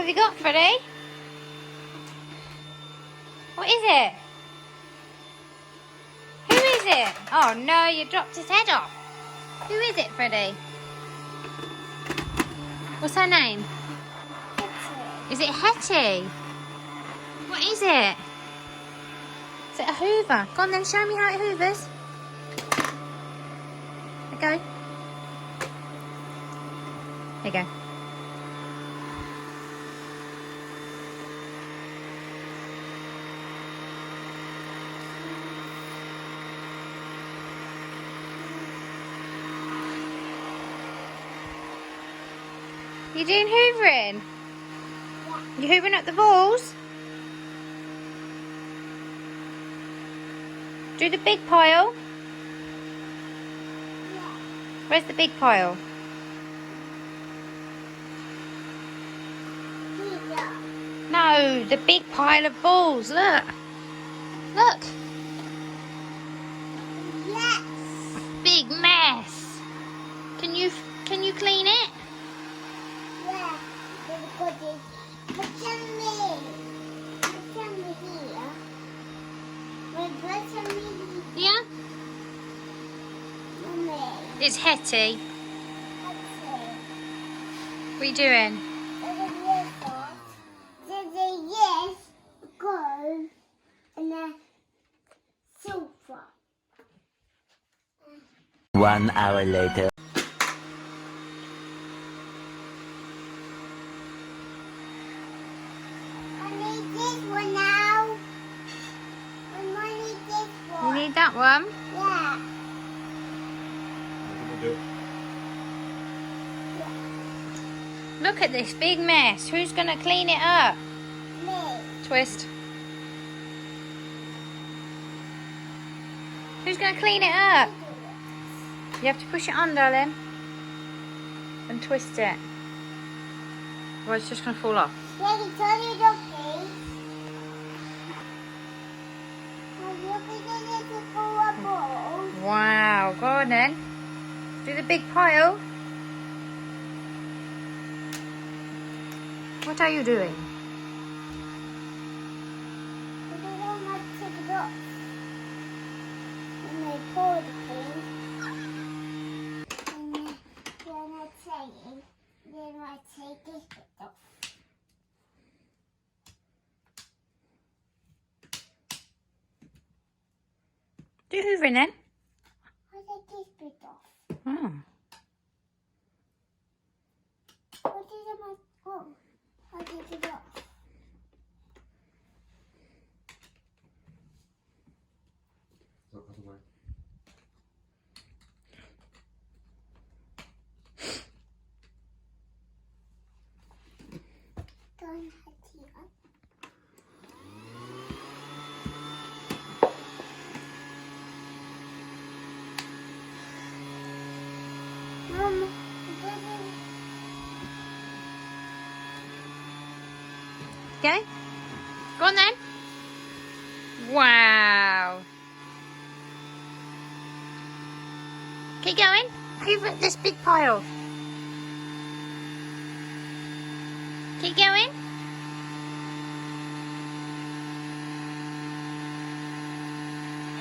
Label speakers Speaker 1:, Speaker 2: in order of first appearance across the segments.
Speaker 1: What have you got, Freddie? What is it? Who is it? Oh no, you dropped his head off. Who is it, Freddie? What's her name?
Speaker 2: Hetty.
Speaker 1: Is it Hetty? What is it? Is it a Hoover? Go on then, show me how it hoovers. There you go. There you go. You doing hoovering?
Speaker 2: Yeah.
Speaker 1: You hoovering up the balls? Do the big pile.
Speaker 2: Yeah.
Speaker 1: Where's the big pile?
Speaker 2: Here.
Speaker 1: No, the big pile of balls. Look. Look.
Speaker 2: Yes.
Speaker 1: Big mess. Can you clean it?
Speaker 2: Yeah. Look at me. Look at me here. Look at me.
Speaker 1: Yeah.
Speaker 2: Mommy.
Speaker 1: It's Hetty.
Speaker 2: Hetty.
Speaker 1: What are you doing?
Speaker 2: There's a yes, gold, and a silver.
Speaker 3: 1 hour later.
Speaker 2: I need this one now. I need this
Speaker 1: You
Speaker 2: one.
Speaker 1: need that one?
Speaker 2: Yeah.
Speaker 1: Look at this big mess. Who's going to clean it up?
Speaker 2: Me.
Speaker 1: Twist. Who's going to clean it up? You have to push it on, darling. And twist it. Or it's just going to fall off.
Speaker 2: Daddy, turn it up, please. Look at the little ball.
Speaker 1: Wow. Go on then. Do the big pile. What are you doing?
Speaker 2: I don't want to take it off. And I pour the thing. And then I take it. Then I take this bit off.
Speaker 1: Do hoovering then.
Speaker 2: I take this bit off.
Speaker 1: Oh.
Speaker 2: What is my... Oh, I take it off. Turn Hetty on. Mom,
Speaker 1: Okay. Go on then. Wow. Keep going. Hoover this big pile. Keep going.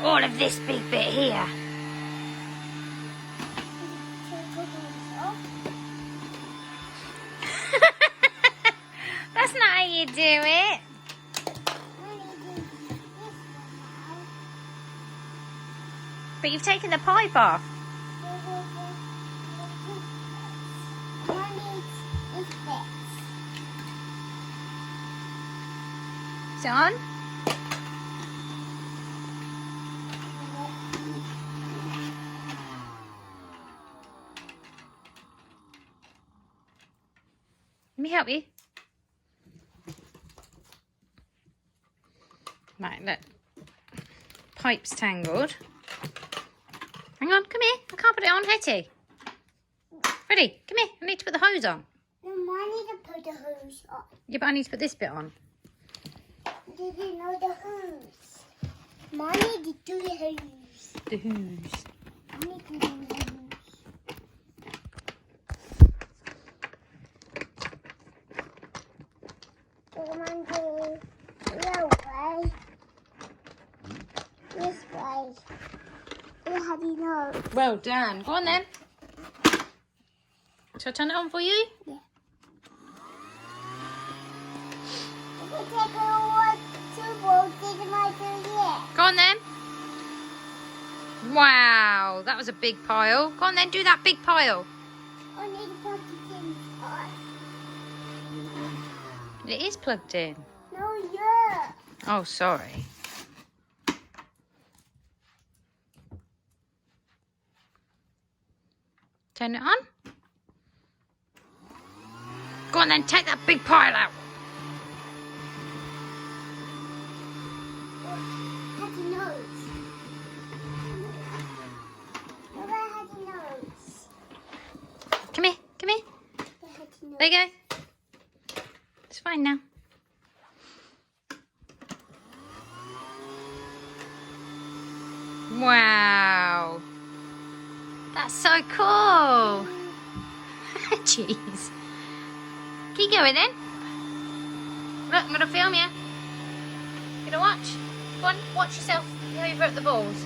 Speaker 1: All of this big bit here. That's not how you do it. But you've taken the pipe off. Is it on? Let me help you. Right, look. Pipe's tangled. Hang on, come here. I can't put it on, Hetty. Freddie, come here. I need to put the hose on.
Speaker 2: No, I need to put the hose on.
Speaker 1: Yeah, but I need to put this bit on.
Speaker 2: Did you know the hose? Mommy did do the hose.
Speaker 1: The hose.
Speaker 2: Mommy can do the hose. Daddy knows.
Speaker 1: Well done. Go on then. Shall I turn it on for you?
Speaker 2: Yeah. If we take all 2 balls, did my do
Speaker 1: Go on then. Wow, that was a big pile. Go on then, do that big pile.
Speaker 2: I need to put it in.
Speaker 1: It is plugged in.
Speaker 2: No, yeah.
Speaker 1: Oh, sorry. Turn it on. Go on then, take that big pile out.
Speaker 2: Hetty knows. Where Hetty knows?
Speaker 1: Come here, come here.
Speaker 2: Hetty knows.
Speaker 1: There you go. It's fine now. Wow. That's so cool. Jeez. Keep going then. Look, I'm going to film you. You gonna watch? Go on, watch yourself. You're over at the balls.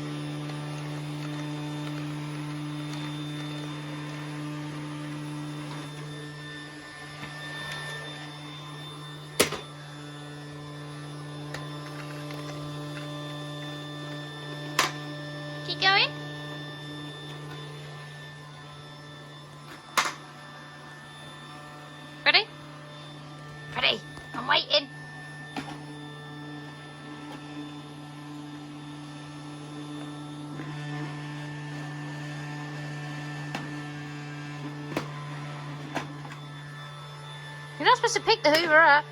Speaker 1: Keep going. Ready? Ready. I'm waiting. You're not supposed to pick the Hoover up.